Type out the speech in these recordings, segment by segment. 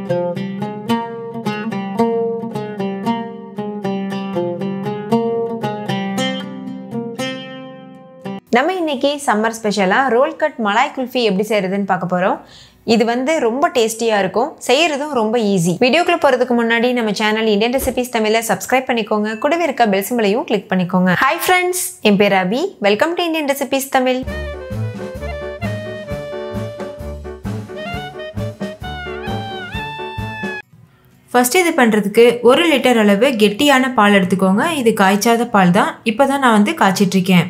நம்ம இன்னைக்கு சம்மர் ஸ்பெஷலா ரோல் கட் மலாய் குல்ஃபி எப்படி செய்யறதுன்னு பார்க்க போறோம். இது வந்து ரொம்ப டேஸ்டியா இருக்கும், செய்யறதும் ரொம்ப ஈஸி. வீடியோக்குள்ள போறதுக்கு முன்னாடி நம்ம சேனல் இந்தியன் ரெசிபிஸ் தமிழை சப்ஸ்கிரைப் பண்ணிக்கோங்க, கூடவே இருக்க பெல் சிம்பலையும் கிளிக் பண்ணிக்கோங்க. ஹாய் ஃப்ரெண்ட்ஸ், என் பேர் Abhi. Welcome to Indian recipes Tamil. First இது பண்ணுறதுக்கு 1 லிட்டர் அளவு கெட்டியான பால் எடுத்துக்கோங்க. இது காய்ச்சாத பால் தான். இப்போ தான் நான் வந்து காய்ச்சிட்ருக்கேன்.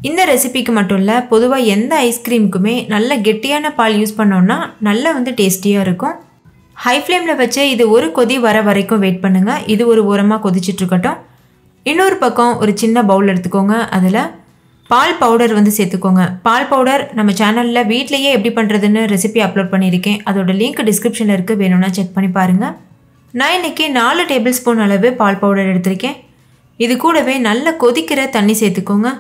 இந்த ரெசிபிக்கு மட்டும் இல்லை, பொதுவாக எந்த ஐஸ்கிரீமுக்குமே நல்ல கெட்டியான பால் யூஸ் பண்ணோன்னா நல்லா வந்து டேஸ்டியாக இருக்கும். ஹை ஃப்ளேமில் வச்சு இது ஒரு கொதி வர வரைக்கும் வெயிட் பண்ணுங்கள். இது ஒரு ஓரமாக கொதிச்சிட்ருக்கட்டும். இன்னொரு பக்கம் ஒரு சின்ன பவுல் எடுத்துக்கோங்க. அதில் பால் பவுடர் வந்து சேர்த்துக்கோங்க. பால் பவுடர் நம்ம சேனலில் வீட்லேயே எப்படி பண்ணுறதுன்னு ரெசிபி அப்லோட் பண்ணியிருக்கேன். அதோட லிங்க் டிஸ்கிரிப்ஷனில் இருக்குது, வேணும்னா செக் பண்ணி பாருங்கள். நான் இன்றைக்கி 4 டேபிள் ஸ்பூன் அளவு பால் பவுடர் எடுத்திருக்கேன். இது கூடவே நல்ல கொதிக்கிற தண்ணி சேர்த்துக்கோங்க.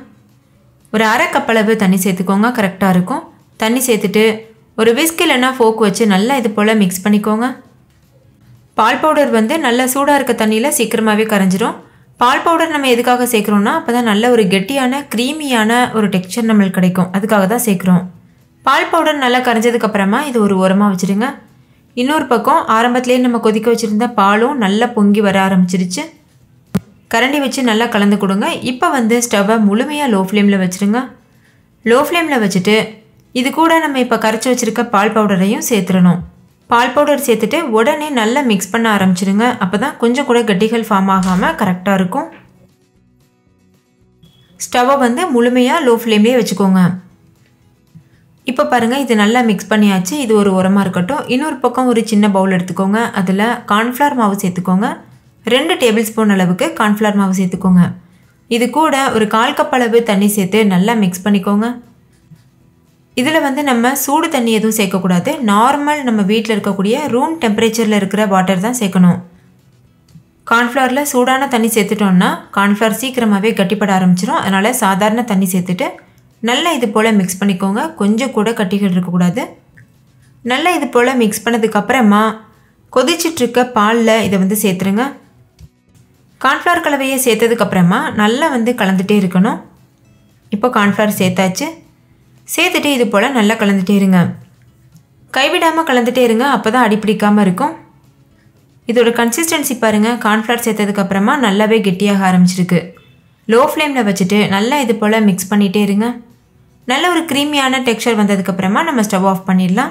ஒரு அரை கப் அளவு தண்ணி சேர்த்துக்கோங்க, கரெக்டாக இருக்கும். தண்ணி சேர்த்துட்டு ஒரு விஸ்க் இல்லைன்னா ஃபோக் வச்சு நல்லா இது போல் மிக்ஸ் பண்ணிக்கோங்க. பால் பவுடர் வந்து நல்லா சூடாக இருக்க தண்ணியில் சீக்கிரமாகவே கரைஞ்சிரும். பால் பவுடர் நம்ம எதுக்காக சேர்க்குறோன்னா அப்போ தான் நல்ல ஒரு கெட்டியான க்ரீமியான ஒரு டெக்ஸ்சர் நம்மளுக்கு கிடைக்கும், அதுக்காக தான் சேர்க்குறோம். பால் பவுடர் நல்லா கரைஞ்சதுக்கப்புறமா இது ஒரு ஓரமாக வச்சுருங்க. இன்னொரு பக்கம் ஆரம்பத்துலேயே நம்ம கொதிக்க வச்சுருந்த பாலும் நல்லா பொங்கி வர ஆரம்பிச்சிருச்சு. கரண்டி வச்சு நல்லா கலந்து கொடுங்க. இப்போ வந்து ஸ்டவ்வை முழுமையாக லோ ஃப்ளேமில் வச்சுருங்க. லோ ஃப்ளேமில் வச்சுட்டு இது கூட நம்ம இப்போ கரைச்சி வச்சுருக்க பால் பவுடரையும் சேர்த்துடணும். பால் பவுடர் சேர்த்துட்டு உடனே நல்லா மிக்ஸ் பண்ண ஆரம்பிச்சிடுங்க. அப்போ தான் கொஞ்சம் கூட கட்டிகள் ஃபார்ம் ஆகாமல் கரெக்டாக இருக்கும். ஸ்டவ்வை வந்து முழுமையாக லோ ஃப்ளேம்லேயே வச்சுக்கோங்க. இப்போ பாருங்கள், இது நல்லா மிக்ஸ் பண்ணியாச்சு. இது ஒரு உரமாக இருக்கட்டும். இன்னொரு பக்கம் ஒரு சின்ன பவுல் எடுத்துக்கோங்க. அதில் கார்ன்ஃப்ளவர் மாவு சேர்த்துக்கோங்க. 2 டேபிள் ஸ்பூன் அளவுக்கு கார்ன்ஃப்ளவர் மாவு சேர்த்துக்கோங்க. இது கூட ஒரு 1/4 கப் அளவு தண்ணி சேர்த்து நல்லா மிக்ஸ் பண்ணிக்கோங்க. இதில் வந்து நம்ம சூடு தண்ணி எதுவும் சேர்க்கக்கூடாது. நார்மல் நம்ம வீட்டில் இருக்கக்கூடிய ரூம் டெம்பரேச்சரில் இருக்கிற வாட்டர் தான் சேர்க்கணும். கார்ன்ஃப்ளவரில் சூடான தண்ணி சேர்த்துட்டோம்னா கார்ன்ஃப்ளவர் சீக்கிரமாகவே கட்டிப்பட ஆரம்பிச்சிடும். அதனால் சாதாரண தண்ணி சேர்த்துட்டு நல்லா இது போல் மிக்ஸ் பண்ணிக்கோங்க. கொஞ்சம் கூட கட்டிகள் இருக்கக்கூடாது. நல்லா இது போல் மிக்ஸ் பண்ணதுக்கப்புறமா கொதிச்சிட்ருக்க பாலில் இதை வந்து சேர்த்துருங்க. கார்ன்ஃப்ளவர் கலவையை சேர்த்ததுக்கப்புறமா நல்லா வந்து கலந்துகிட்டே இருக்கணும். இப்போ கார்ன்ஃப்ளவர் சேர்த்தாச்சு. சேர்த்துட்டு இது போல் நல்லா கலந்துகிட்டே இருங்க. கைவிடாமல் கலந்துகிட்டே இருங்க, அப்போ தான் அடிப்பிடிக்காமல் இருக்கும். இதோட கன்சிஸ்டன்சி பாருங்கள். கார்ன்ஃப்ளவர் சேர்த்ததுக்கப்புறமா நல்லாவே கெட்டியாக ஆரம்பிச்சிருக்கு. லோ ஃப்ளேமில் வச்சுட்டு நல்லா இது போல் மிக்ஸ் பண்ணிகிட்டே இருங்க. நல்ல ஒரு க்ரீமியான டெக்ஸ்சர் வந்ததுக்கப்புறமா நம்ம ஸ்டவ் ஆஃப் பண்ணிடலாம்.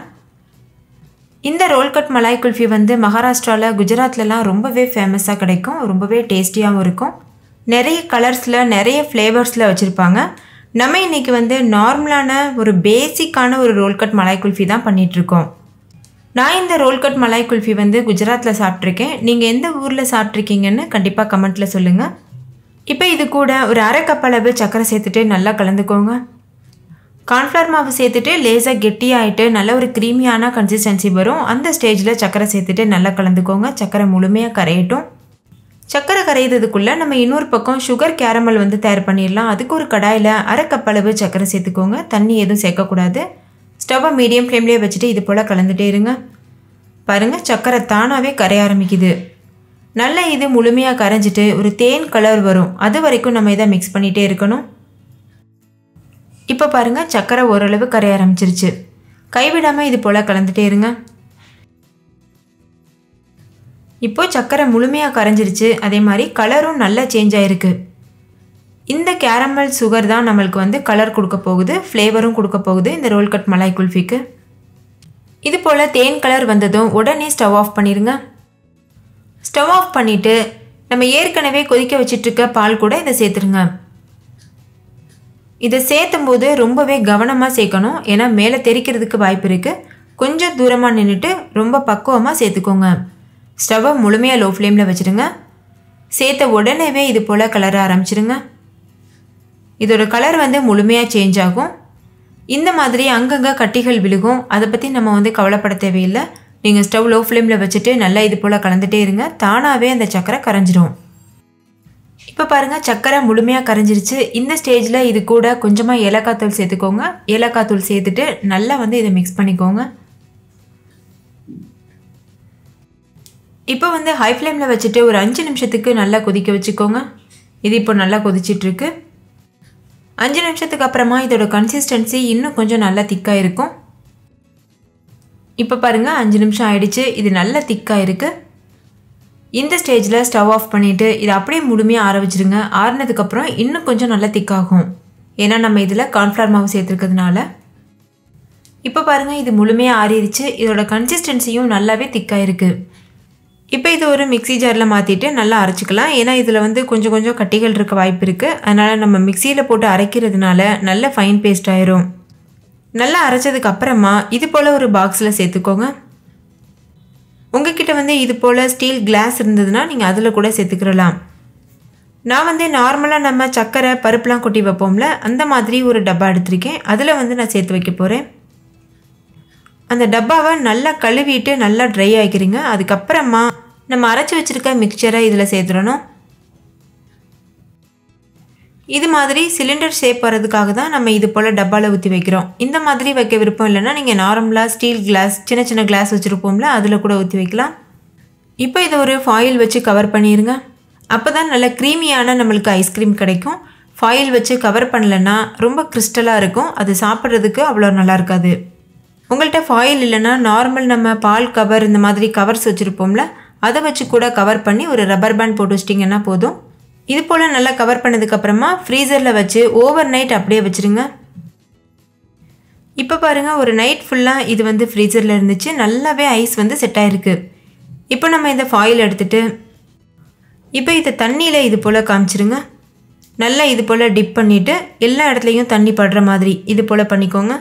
இந்த ரோல் கட் மலாய் குல்ஃபி வந்து மகாராஷ்டிராவில், குஜராத்லலாம் ரொம்பவே ஃபேமஸாக கிடைக்கும். ரொம்பவே டேஸ்டியாகவும் இருக்கும். நிறைய கலர்ஸில் நிறைய ஃப்ளேவர்ஸில் வச்சுருப்பாங்க. நம்ம இன்றைக்கி வந்து நார்மலான ஒரு பேசிக்கான ஒரு ரோல் கட் மலாய் குல்ஃபி தான் பண்ணிகிட்ருக்கோம். நான் இந்த ரோல் கட் மலாய் குல்ஃபி வந்து குஜராத்தில் சாப்பிட்ருக்கேன். நீங்கள் எந்த ஊரில் சாப்பிட்ருக்கீங்கன்னு கண்டிப்பாக கமெண்ட்டில் சொல்லுங்கள். இப்போ இது கூட ஒரு அரை கப் அளவு சர்க்கரை சேர்த்துட்டு நல்லா கலந்துக்கோங்க. கார்ன்ஃப்ளவர் மாவு சேர்த்துட்டு லேசாக கெட்டியாகிட்டு நல்ல ஒரு க்ரீமியான கன்சிஸ்டன்சி வரும். அந்த ஸ்டேஜில் சர்க்கரை சேர்த்துட்டு நல்லா கலந்துக்கோங்க. சர்க்கரை முழுமையாக கரையட்டும். சர்க்கரை கரையிறதுக்குள்ளே நம்ம இன்னொரு பக்கம் சுகர் கேரமல் வந்து தயார் பண்ணிடலாம். அதுக்கு ஒரு கடாயில் அரை கப் அளவு சர்க்கரை சேர்த்துக்கோங்க. தண்ணி எதுவும் சேர்க்கக்கூடாது. ஸ்டவ்வை மீடியம் ஃப்ளேம்லேயே வச்சுட்டு இது போல் கலந்துகிட்டே இருங்க. பாருங்கள், சர்க்கரை தானாகவே கரைய ஆரம்பிக்குது. நல்லா இது முழுமையாக கரைஞ்சிட்டு ஒரு தேன் கலர் வரும். அது வரைக்கும் நம்ம இதை மிக்ஸ் பண்ணிகிட்டே இருக்கணும். இப்போ பாருங்கள், சர்க்கரை ஓரளவு கரைய ஆரம்பிச்சிருச்சு. கைவிடாமல் இது போல் கலந்துகிட்டே இருங்க. இப்போது சர்க்கரை முழுமையாக கரைஞ்சிருச்சு. அதே மாதிரி கலரும் நல்லா சேஞ்ச் ஆகிருக்கு. இந்த கேரமல் சுகர் தான் நம்மளுக்கு வந்து கலர் கொடுக்க போகுது, ஃப்ளேவரும் கொடுக்க போகுது இந்த ரோல் கட் மலாய் குல்ஃபிக்கு. இது போல் தேன் கலர் வந்ததும் உடனே ஸ்டவ் ஆஃப் பண்ணிடுங்க. ஸ்டவ் ஆஃப் பண்ணிவிட்டு நம்ம ஏற்கனவே கொதிக்க வச்சிட்ருக்க பால் கூட இதை சேர்த்துருங்க. இதை சேர்த்தும் போது ரொம்பவே கவனமாக சேர்க்கணும், ஏன்னா மேலே தெறிக்கிறதுக்கு வாய்ப்பு இருக்குது. கொஞ்சம் தூரமாக நின்றுட்டு ரொம்ப பக்குவமாக சேர்த்துக்கோங்க. ஸ்டவ்வை முழுமையாக லோ ஃப்ளேமில் வச்சுருங்க. சேர்த்த உடனேவே இது போல் கலர ஆரம்பிச்சிடுங்க. இதோட கலர் வந்து முழுமையாக சேஞ்ச் ஆகும். இந்த மாதிரி அங்கங்கே கட்டிகள் விழுகும். அதை பற்றி நம்ம வந்து கவலைப்பட தேவையில்லை. நீங்கள் ஸ்டவ் லோ ஃப்ளேமில் வச்சுட்டு நல்லா இது போல் கலந்துகிட்டே இருங்க. தானாகவே அந்த சர்க்கரை கரைஞ்சிடும். இப்போ பாருங்கள், சர்க்கரை முழுமையாக கரைஞ்சிருச்சு. இந்த ஸ்டேஜில் இது கூட கொஞ்சமாக ஏலக்காய் தூள் சேர்த்துக்கோங்க. ஏலக்காய் தூள் சேர்த்துட்டு நல்லா வந்து இதை மிக்ஸ் பண்ணிக்கோங்க. இப்போ வந்து ஹை ஃப்ளேமில் வச்சுட்டு ஒரு 5 நிமிஷத்துக்கு நல்லா கொதிக்க வச்சுக்கோங்க. இது இப்போ நல்லா கொதிச்சிட்ருக்கு. 5 நிமிஷத்துக்கு அப்புறமா இதோட கன்சிஸ்டன்சி இன்னும் கொஞ்சம் நல்லா திக்காக இருக்கும். இப்போ பாருங்கள் 5 நிமிஷம் ஆயிடுச்சு. இது நல்லா திக்காக இருக்குது. இந்த ஸ்டேஜில் ஸ்டவ் ஆஃப் பண்ணிவிட்டு இதை அப்படியே முழுமையாக ஆற வச்சுருங்க. ஆறினதுக்கப்புறம் இன்னும் கொஞ்சம் நல்லா திக்காகும். ஏன்னா நம்ம இதில் கார்ன்ஃப்ளவர் மாவு சேர்த்துருக்கிறதுனால. இப்போ பாருங்கள் இது முழுமையாக ஆறிடுச்சு. இதோட கன்சிஸ்டன்சியும் நல்லாவே திக்காக இருக்குது. இப்போ இது ஒரு மிக்ஸி ஜாரில் மாற்றிட்டு நல்லா அரைச்சிக்கலாம். ஏன்னா இதில் வந்து கொஞ்சம் கொஞ்சம் கட்டிகள் இருக்க வாய்ப்பு இருக்குது. அதனால் நம்ம மிக்சியில் போட்டு அரைக்கிறதுனால நல்ல ஃபைன் பேஸ்ட் ஆயிரும். நல்லா அரைச்சதுக்கு அப்புறமா இது போல் ஒரு பாக்ஸில் சேர்த்துக்கோங்க. உங்ககிட்ட வந்து இது போல் ஸ்டீல் கிளாஸ் இருந்ததுன்னா நீங்கள் அதில் கூட சேர்த்துக்கிறலாம். நான் வந்து நார்மலாக நம்ம சக்கரை பருப்புலாம் கொட்டி வைப்போம்ல, அந்த மாதிரி ஒரு டப்பா எடுத்திருக்கேன். அதில் வந்து நான் சேர்த்து வைக்க போகிறேன். அந்த டப்பாவை நல்லா கழுவிட்டு நல்லா ட்ரை ஆகிக்கிறீங்க. அதுக்கப்புறமா நம்ம அரைச்சி வச்சுருக்க மிக்சரை இதில் சேர்த்துடணும். இது மாதிரி சிலிண்டர் ஷேப் வரதுக்காக தான் நம்ம இது போல் டப்பாவில் ஊற்றி வைக்கிறோம். இந்த மாதிரி வைக்க விருப்பம் இல்லைன்னா நீங்கள் நார்மலாக ஸ்டீல் கிளாஸ் சின்ன சின்ன கிளாஸ் வச்சுருப்போம்ல, அதில் கூட ஊற்றி வைக்கலாம். இப்போ இதை ஒரு ஃபாயில் வச்சு கவர் பண்ணிடுங்க. அப்போ தான் நல்ல க்ரீமியான நம்மளுக்கு ஐஸ்கிரீம் கிடைக்கும். ஃபாயில் வச்சு கவர் பண்ணலைன்னா ரொம்ப கிறிஸ்டலாக இருக்கும். அது சாப்பிட்றதுக்கு அவ்வளோ நல்லா இருக்காது. உங்கள்கிட்ட ஃபாயில் இல்லைன்னா நார்மல் நம்ம பால் கவர் இந்த மாதிரி கவர்ஸ் வச்சுருப்போம்ல, அதை வச்சு கூட கவர் பண்ணி ஒரு ரப்பர் பேண்ட் போட்டு வச்சிட்டிங்கன்னா போதும். இது போல் நல்லா கவர் பண்ணதுக்கப்புறமா ஃப்ரீசரில் வச்சு ஓவர் நைட் அப்படியே வச்சுருங்க. இப்போ பாருங்கள் ஒரு நைட் ஃபுல்லாக இது வந்து ஃப்ரீசரில் இருந்துச்சு. நல்லாவே ஐஸ் வந்து செட் ஆகிருக்கு. இப்போ நம்ம இந்த ஃபாயில் எடுத்துகிட்டு இப்போ இதை தண்ணியில் இது போல் காமிச்சிருங்க. நல்லா இது போல் டிப் பண்ணிவிட்டு எல்லா இடத்துலையும் தண்ணி படுற மாதிரி இது போல் பண்ணிக்கோங்க.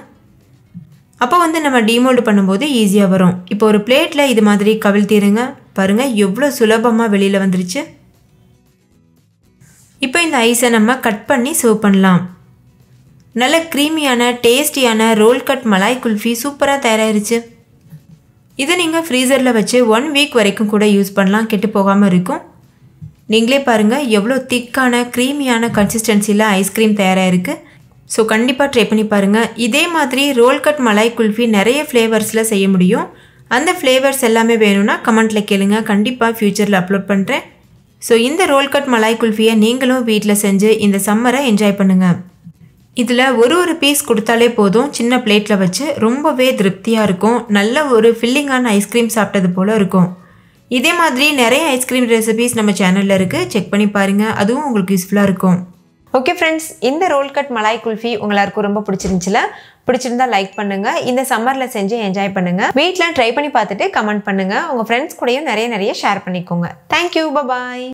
அப்போ வந்து நம்ம டிமோல்டு பண்ணும்போது ஈஸியாக வரும். இப்போ ஒரு பிளேட்டில் இது மாதிரி கவிழ்த்திடுங்க. பாருங்கள் எவ்வளோ சுலபமாக வெளியில் வந்துருச்சு. இப்போ இந்த ஐஸை நம்ம கட் பண்ணி சர்வ் பண்ணலாம். நல்ல க்ரீமியான டேஸ்டியான ரோல் கட் மலாய் குல்ஃபி சூப்பராக தயாராகிருச்சு. இதை நீங்கள் ஃப்ரீசரில் வச்சு 1 வீக் வரைக்கும் கூட யூஸ் பண்ணலாம். கெட்டு போகாமல் இருக்கும். நீங்களே பாருங்கள் எவ்வளோ திக்கான க்ரீமியான கன்சிஸ்டன்சியில் ஐஸ்கிரீம் தயாராகிருக்கு. ஸோ கண்டிப்பாக ட்ரை பண்ணி பாருங்கள். இதே மாதிரி ரோல் கட் மலாய் குல்ஃபி நிறைய ஃப்ளேவர்ஸில் செய்ய முடியும். அந்த ஃப்ளேவர்ஸ் எல்லாமே வேணும்னா கமெண்ட்டில் கேளுங்க. கண்டிப்பாக ஃப்யூச்சரில் அப்லோட் பண்ணுறேன். ஸோ இந்த ரோல் கட் மலாய் குல்ஃபியை நீங்களும் வீட்டில் செஞ்சு இந்த சம்மரை என்ஜாய் பண்ணுங்கள். இதில் ஒரு பீஸ் கொடுத்தாலே போதும். சின்ன பிளேட்டில் வச்சு ரொம்பவே திருப்தியாக இருக்கும். நல்ல ஒரு ஃபில்லிங்கான ஐஸ்கிரீம் சாப்பிட்டது போல் இருக்கும். இதே மாதிரி நிறைய ஐஸ்கிரீம் ரெசிபிஸ் நம்ம சேனலில் இருக்குது. செக் பண்ணி பாருங்கள். அதுவும் உங்களுக்கு யூஸ்ஃபுல்லாக இருக்கும். ஓகே ஃப்ரெண்ட்ஸ், இந்த ரோல் கட் மலாய் குல்ஃபி எல்லாருக்கும் ரொம்ப பிடிச்சிருந்துச்சுல? பிடிச்சிருந்தா லைக் பண்ணுங்கள். இந்த சம்மரில் செஞ்சு என்ஜாய் பண்ணுங்கள். வீட்டில் ட்ரை பண்ணி பார்த்துட்டு கமெண்ட் பண்ணுங்கள். உங்கள் ஃப்ரெண்ட்ஸ் கூடயும் நிறைய ஷேர் பண்ணிக்கோங்க. தேங்க்யூ, பாய்.